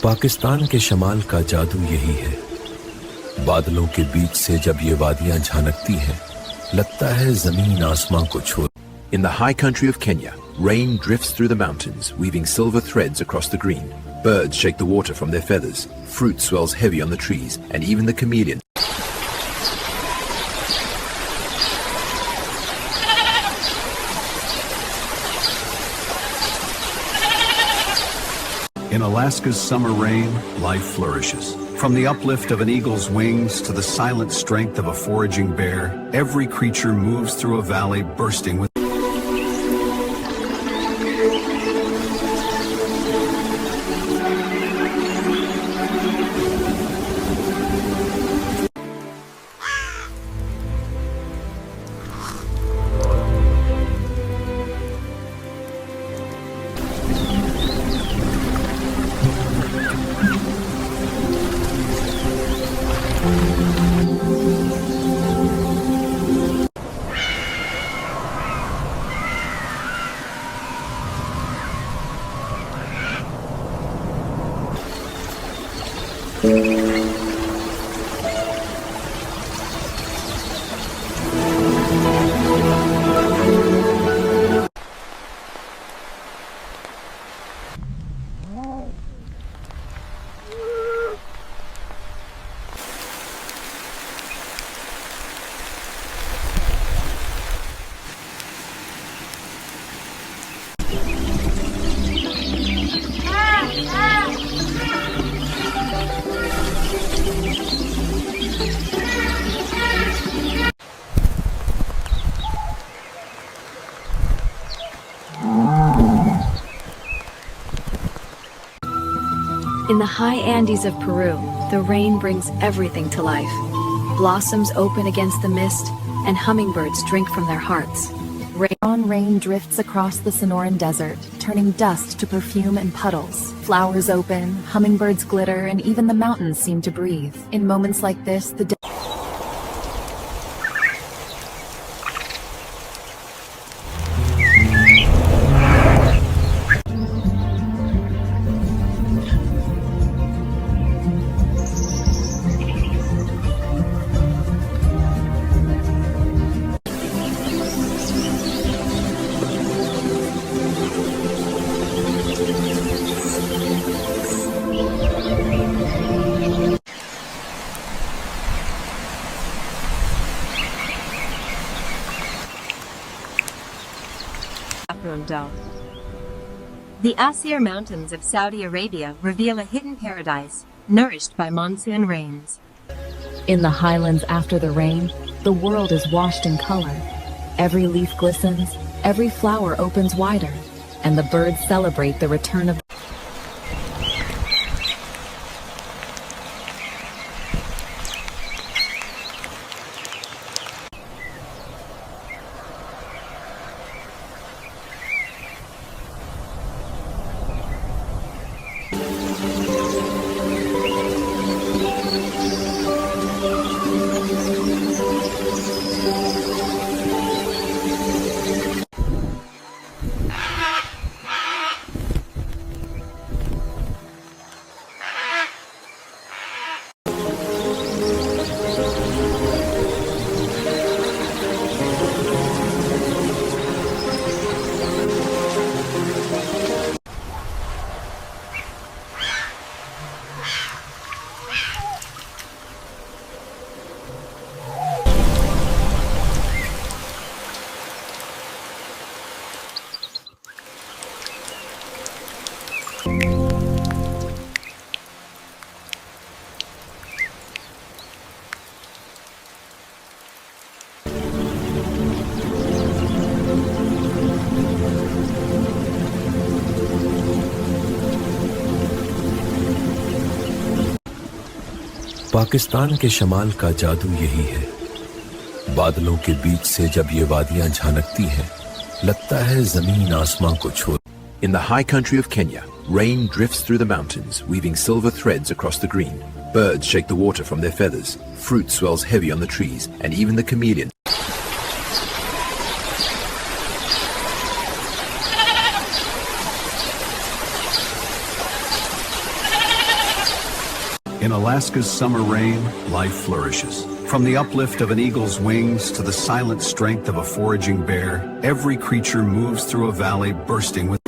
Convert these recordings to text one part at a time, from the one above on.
पाकिस्तान के शमाल का जादू यही है। बादलों के बीच से जब ये वादियां झांकती हैं, लगता है जमीन आसमां को छोड़। In the high country of Kenya, rain drifts through the mountains, weaving silver threads across the green. Birds shake the water from their feathers, fruit swells heavy on the trees, and even the chameleon. In Alaska's summer rain, life flourishes. From the uplift of an eagle's wings to the silent strength of a foraging bear, every creature moves through a valley bursting with In the high Andes of Peru, the rain brings everything to life. Blossoms open against the mist, and hummingbirds drink from their hearts. Rain drifts across the Sonoran Desert, turning dust to perfume and puddles. Flowers open, hummingbirds glitter, and even the mountains seem to breathe. In moments like this, the The Asir Mountains of Saudi Arabia reveal a hidden paradise, nourished by monsoon rains. In the highlands after the rain, the world is washed in color. Every leaf glistens, every flower opens wider, and the birds celebrate the return of Pakistan के शमाल का जादू यही है। बादलों के बीच से जब ये वादियां झांकती हैं, लगता है जमीन आसमां को छोड़। In the high country of Kenya, rain drifts through the mountains, weaving silver threads across the green. Birds shake the water from their feathers, fruit swells heavy on the trees, and even the chameleon. In Alaska's summer rain, life flourishes. From the uplift of an eagle's wings to the silent strength of a foraging bear, every creature moves through a valley bursting with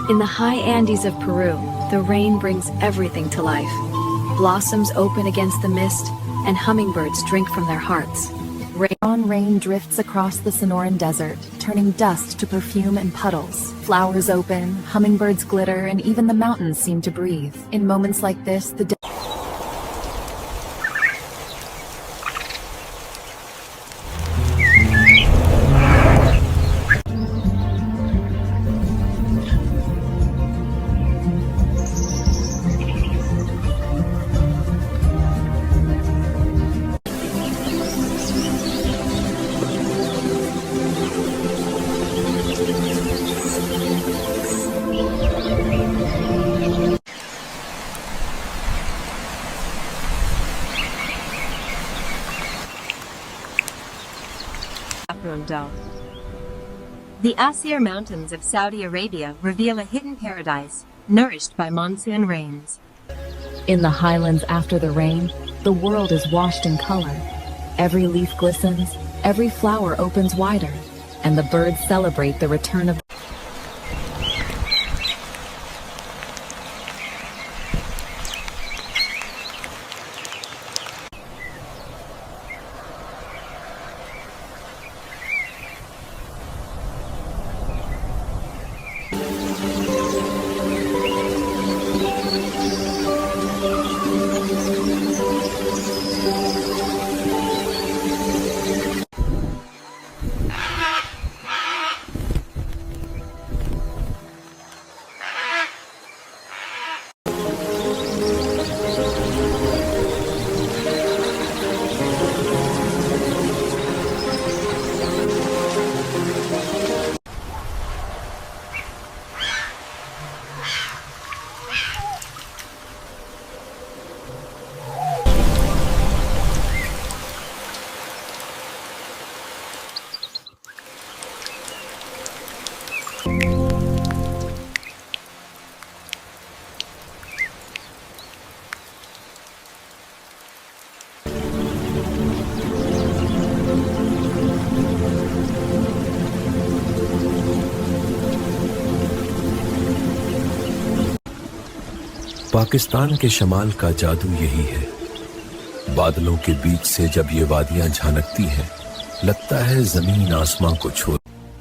In the high Andes of Peru, the rain brings everything to life. Blossoms open against the mist, and hummingbirds drink from their hearts. Rain drifts across the Sonoran Desert, turning dust to perfume and puddles. Flowers open, hummingbirds glitter, and even the mountains seem to breathe. In moments like this, the The Asir Mountains of Saudi Arabia reveal a hidden paradise, nourished by monsoon rains. In the highlands after the rain, the world is washed in color. Every leaf glistens, every flower opens wider, and the birds celebrate the return of Pakistan के शमाल का जादू यही है। बादलों के बीच से जब ये वादियां झानकती हैं, लगता है जमीन आसमां को छोड़।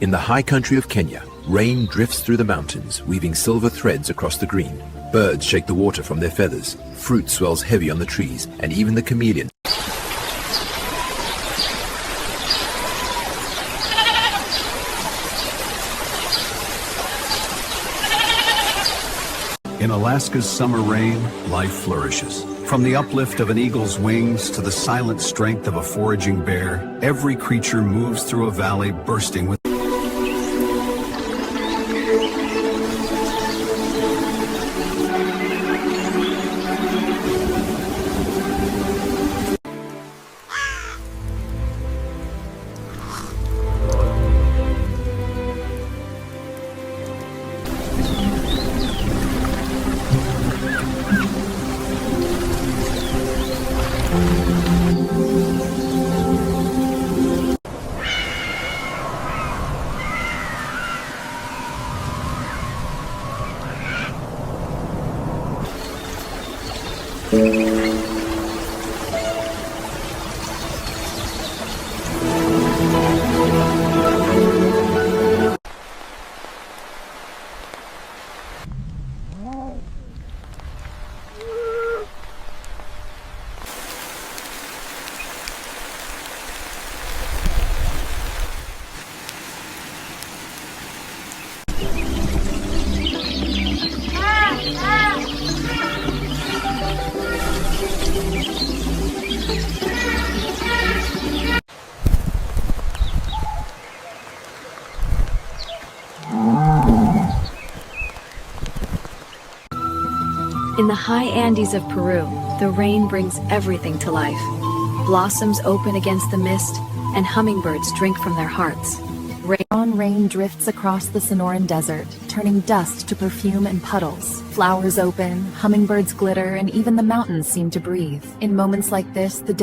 In the high country of Kenya, rain drifts through the mountains, weaving silver threads across the green. Birds shake the water from their feathers, fruit swells heavy on the trees, and even the chameleon. In Alaska's summer rain, life flourishes. From the uplift of an eagle's wings to the silent strength of a foraging bear, every creature moves through a valley bursting with In the high Andes of Peru, the rain brings everything to life. Blossoms open against the mist, and hummingbirds drink from their hearts. Rain drifts across the Sonoran Desert, turning dust to perfume and puddles. Flowers open, hummingbirds glitter, and even the mountains seem to breathe. In moments like this, the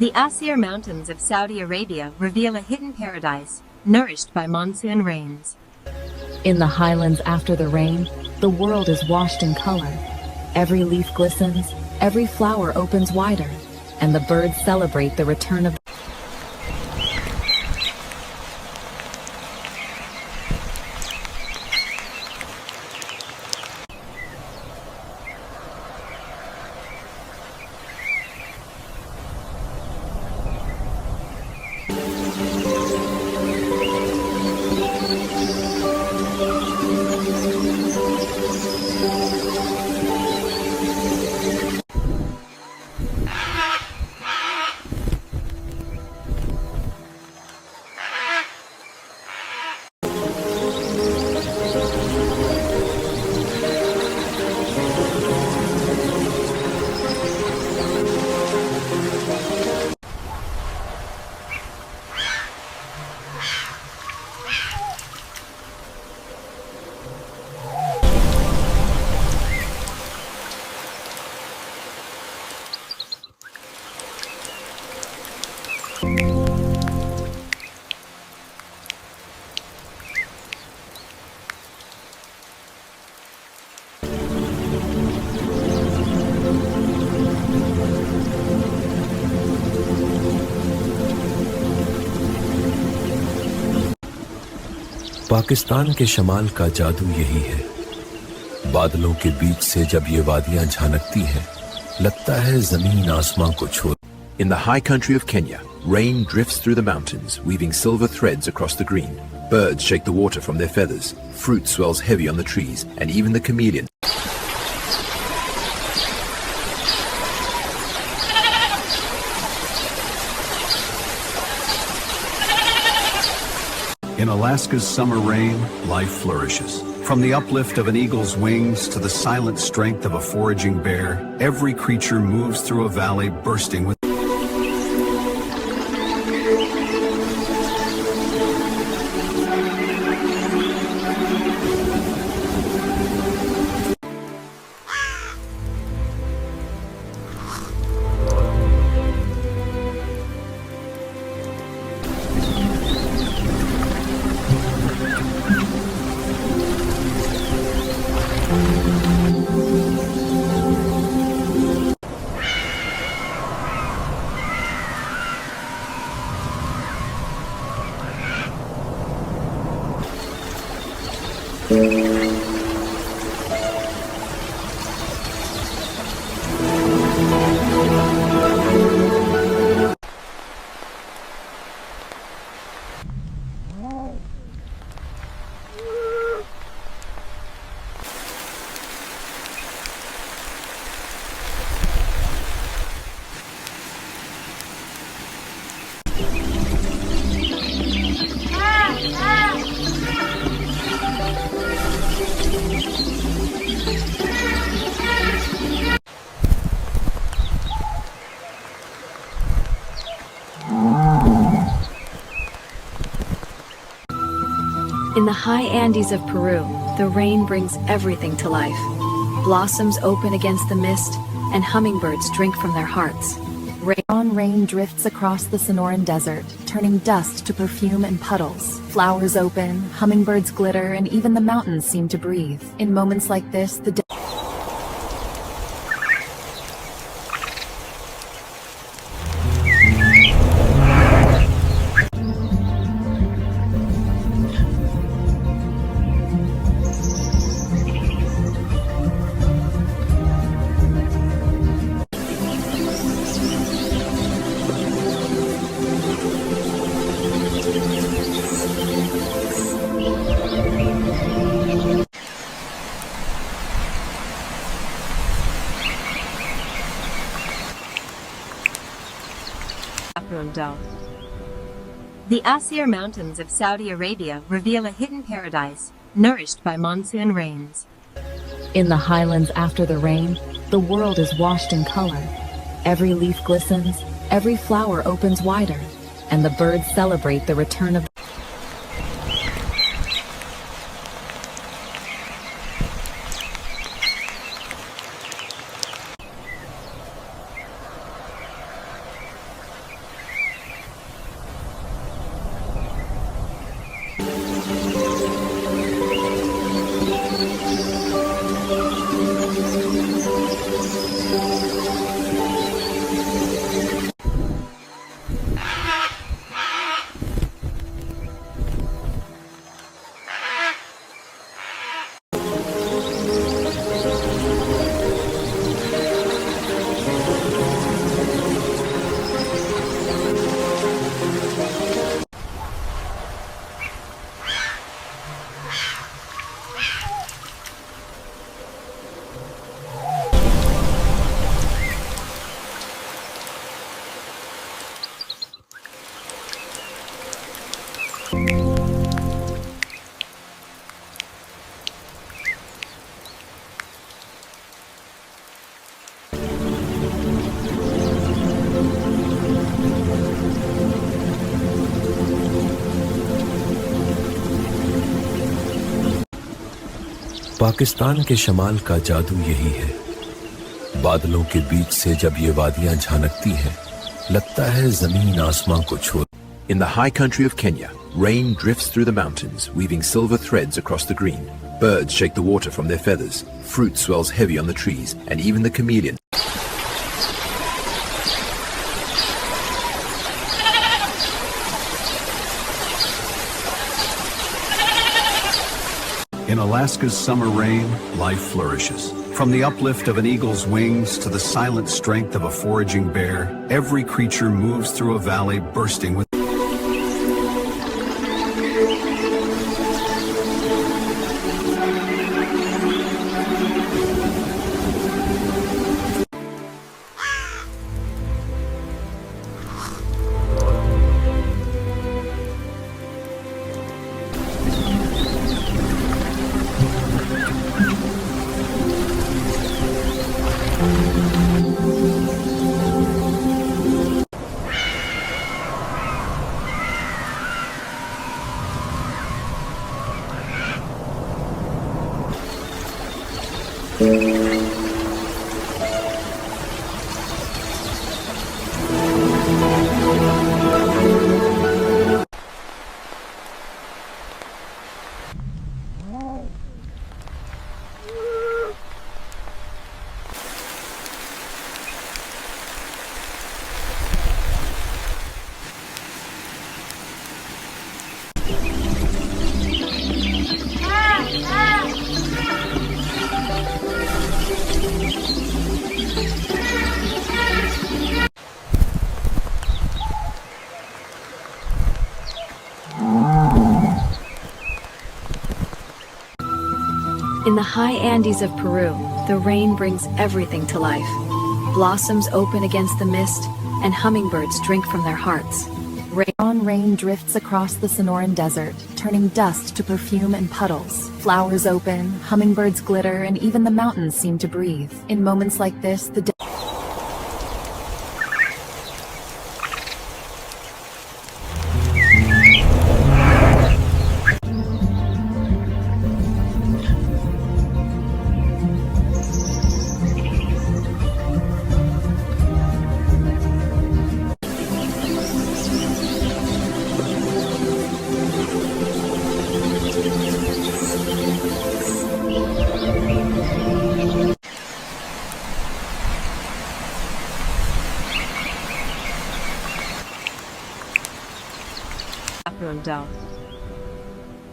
The Asir Mountains of Saudi Arabia reveal a hidden paradise, nourished by monsoon rains. In the highlands after the rain, the world is washed in color. Every leaf glistens, every flower opens wider, and the birds celebrate the return of Pakistan के शमाल का जादू यही है। बादलों के बीच से जब ये वादियां झानकती हैं, लगता है जमीन आसमां को छोड़। In the high country of Kenya, rain drifts through the mountains, weaving silver threads across the green. Birds shake the water from their feathers, fruit swells heavy on the trees, and even the chameleon. In Alaska's summer rain, life flourishes. From the uplift of an eagle's wings to the silent strength of a foraging bear, every creature moves through a valley bursting with In the high Andes of Peru, the rain brings everything to life. Blossoms open against the mist, and hummingbirds drink from their hearts. Rain drifts across the Sonoran Desert, turning dust to perfume and puddles. Flowers open, hummingbirds glitter, and even the mountains seem to breathe. In moments like this, the The Asir Mountains of Saudi Arabia reveal a hidden paradise, nourished by monsoon rains. In the highlands after the rain, the world is washed in color. Every leaf glistens, every flower opens wider, and the birds celebrate the return of Pakistan के शमाल का जादू यही है। बादलों के बीच से जब ये वादियां झानकती हैं, लगता है जमीन आसमां को छोड़। In the high country of Kenya, rain drifts through the mountains, weaving silver threads across the green. Birds shake the water from their feathers. Fruit swells heavy on the trees, and even the chameleon. In Alaska's summer rain, life flourishes. From the uplift of an eagle's wings to the silent strength of a foraging bear, every creature moves through a valley bursting with In the high Andes of Peru, the rain brings everything to life. Blossoms open against the mist, and hummingbirds drink from their hearts. Rain drifts across the Sonoran Desert, turning dust to perfume and puddles. Flowers open, hummingbirds glitter, and even the mountains seem to breathe. In moments like this, the Afrondal.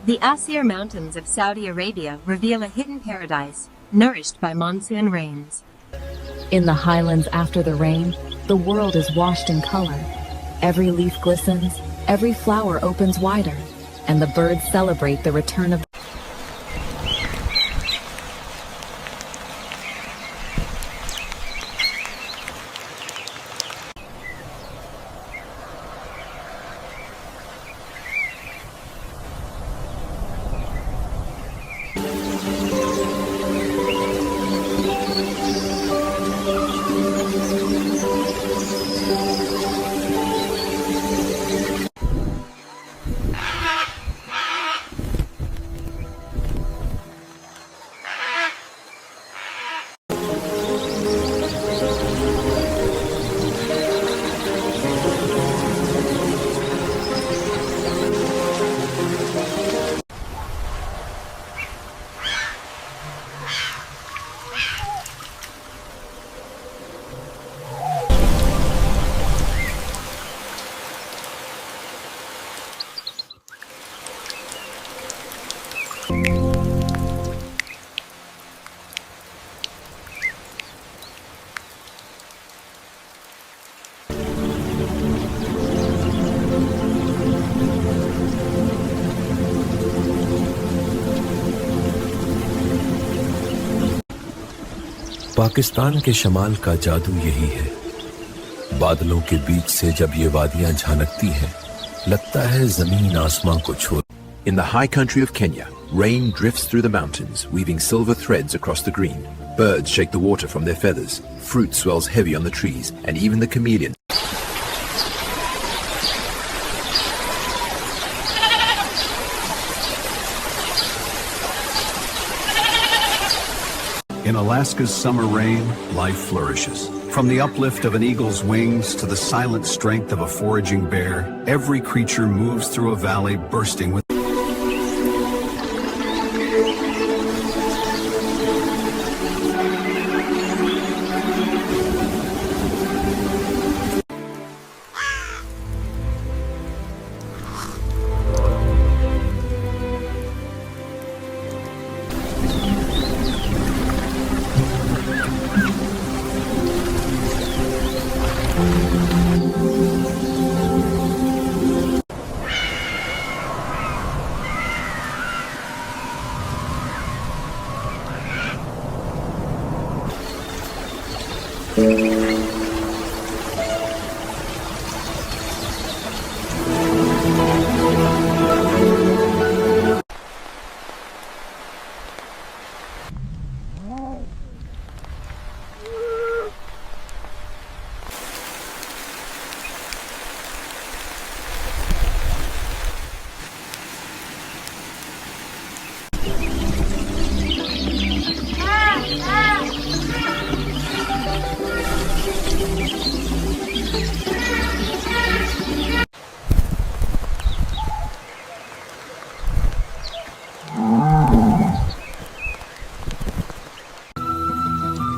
The Asir Mountains of Saudi Arabia reveal a hidden paradise, nourished by monsoon rains. In the highlands after the rain, the world is washed in color. Every leaf glistens, every flower opens wider, and the birds celebrate the return of Pakistan के शमाल का जादू यही है। बादलों के बीच से जब ये वादियां झानकती हैं, लगता है जमीन आसमां को छोड़। In the high country of Kenya, rain drifts through the mountains, weaving silver threads across the green. Birds shake the water from their feathers, fruit swells heavy on the trees, and even the chameleon. In Alaska's summer rain, life flourishes. From the uplift of an eagle's wings to the silent strength of a foraging bear, every creature moves through a valley bursting with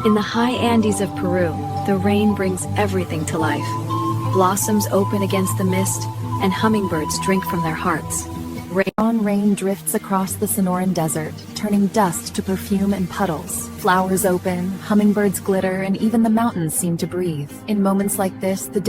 In the high Andes of Peru, the rain brings everything to life. Blossoms open against the mist, and hummingbirds drink from their hearts. Rain drifts across the Sonoran Desert, turning dust to perfume and puddles. Flowers open, hummingbirds glitter, and even the mountains seem to breathe. In moments like this, the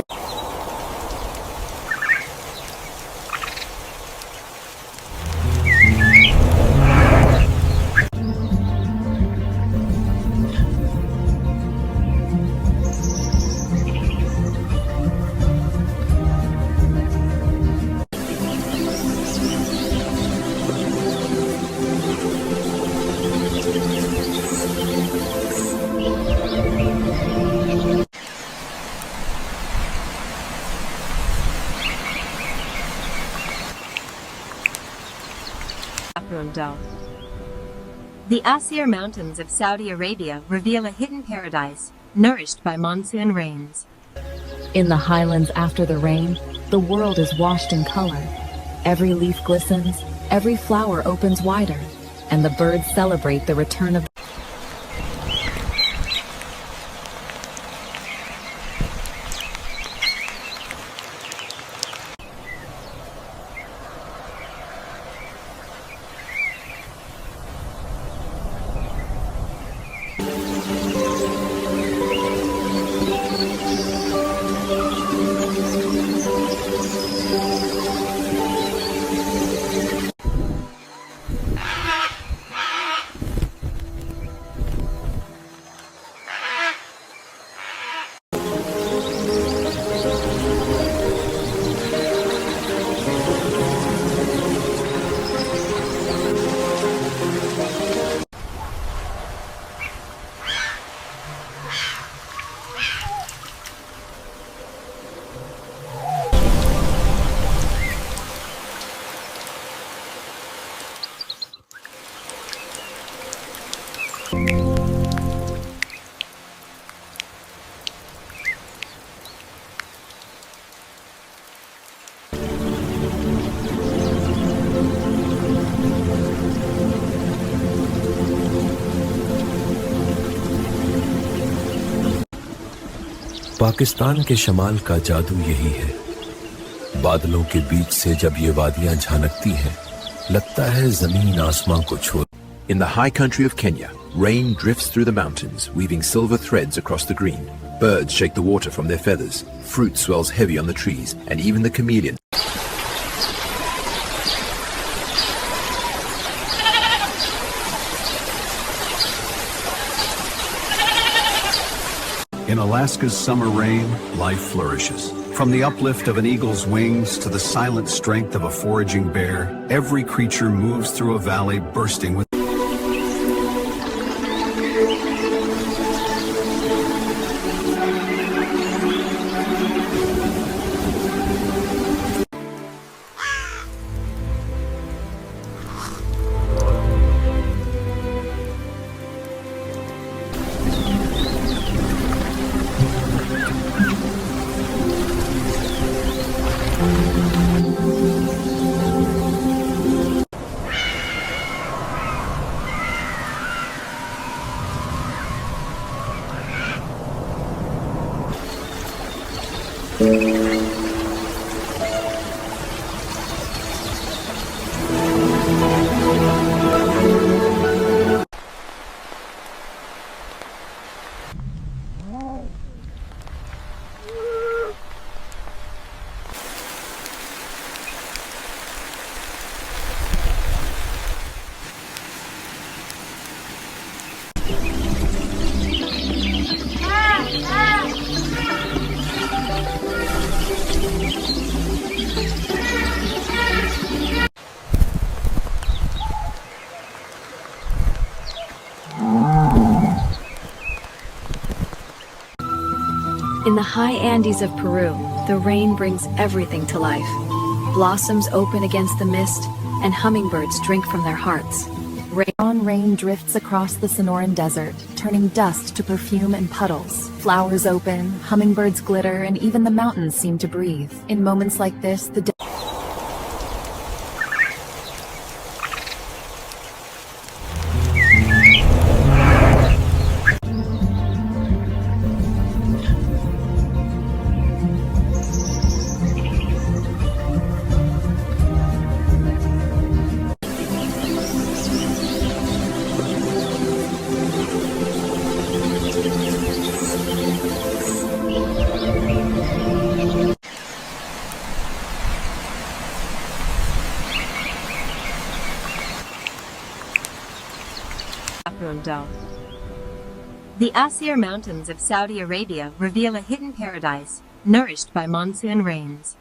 Afrondal. The Asir Mountains of Saudi Arabia reveal a hidden paradise, nourished by monsoon rains. In the highlands after the rain, the world is washed in color. Every leaf glistens, every flower opens wider, and the birds celebrate the return of Pakistan के शमाल का जादू यही है। बादलों के बीच से जब ये वादियां झानकती हैं, लगता है जमीन आसमां को छोड़। In the high country of Kenya, rain drifts through the mountains, weaving silver threads across the green. Birds shake the water from their feathers. Fruit swells heavy on the trees, and even the chameleon. In Alaska's summer rain, life flourishes. From the uplift of an eagle's wings to the silent strength of a foraging bear, every creature moves through a valley bursting with In the high Andes of Peru, the rain brings everything to life. Blossoms open against the mist, and hummingbirds drink from their hearts. Rain drifts across the Sonoran Desert, turning dust to perfume and puddles. Flowers open, hummingbirds glitter, and even the mountains seem to breathe. In moments like this, the The Asir Mountains of Saudi Arabia reveal a hidden paradise, nourished by monsoon rains.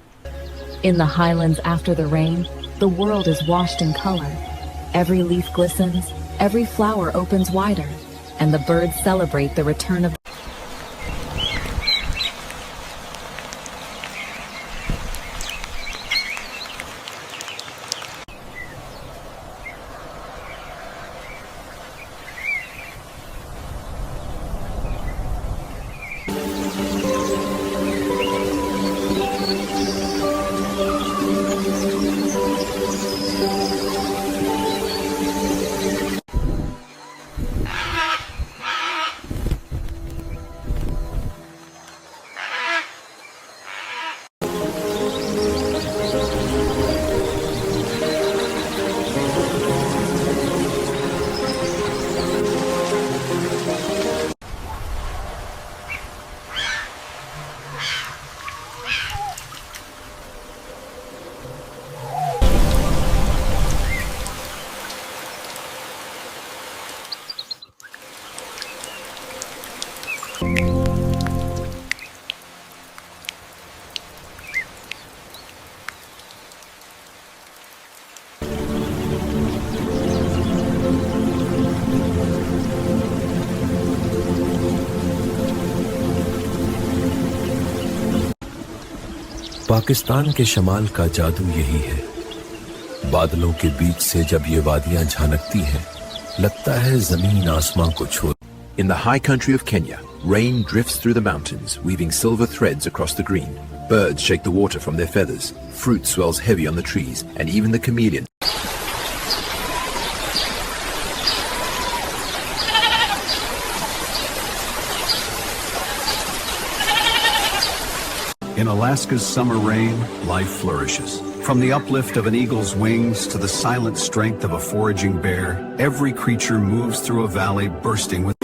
In the highlands after the rain, the world is washed in color. Every leaf glistens, every flower opens wider, and the birds celebrate the return of Pakistan के शमाल का जादू यही है। बादलों के बीच से जब ये वादियां झानकती हैं, लगता है जमीन आसमां को छोड़। In the high country of Kenya, rain drifts through the mountains, weaving silver threads across the green. Birds shake the water from their feathers. Fruit swells heavy on the trees, and even the chameleon. In Alaska's summer rain, life flourishes. From the uplift of an eagle's wings to the silent strength of a foraging bear, every creature moves through a valley bursting with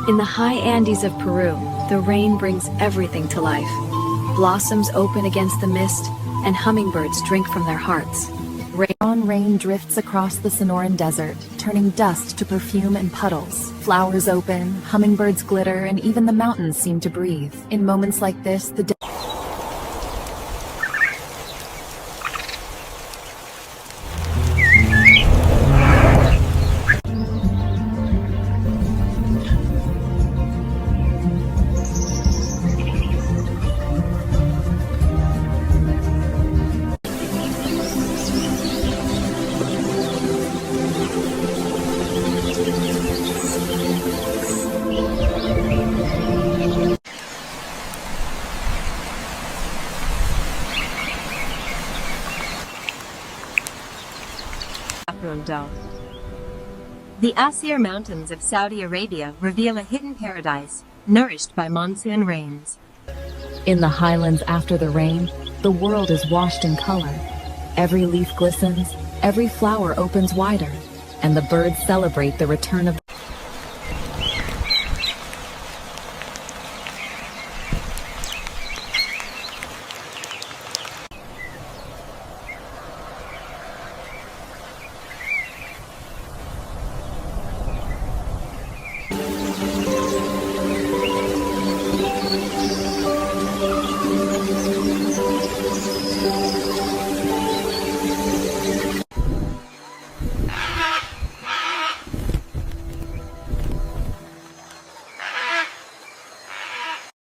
In the high Andes of Peru, the rain brings everything to life. Blossoms open against the mist, and hummingbirds drink from their hearts. Rain drifts across the Sonoran Desert, turning dust to perfume and puddles. Flowers open, hummingbirds glitter, and even the mountains seem to breathe. In moments like this, the The Asir Mountains of Saudi Arabia reveal a hidden paradise, nourished by monsoon rains. In the highlands after the rain, the world is washed in color. Every leaf glistens, every flower opens wider, and the birds celebrate the return of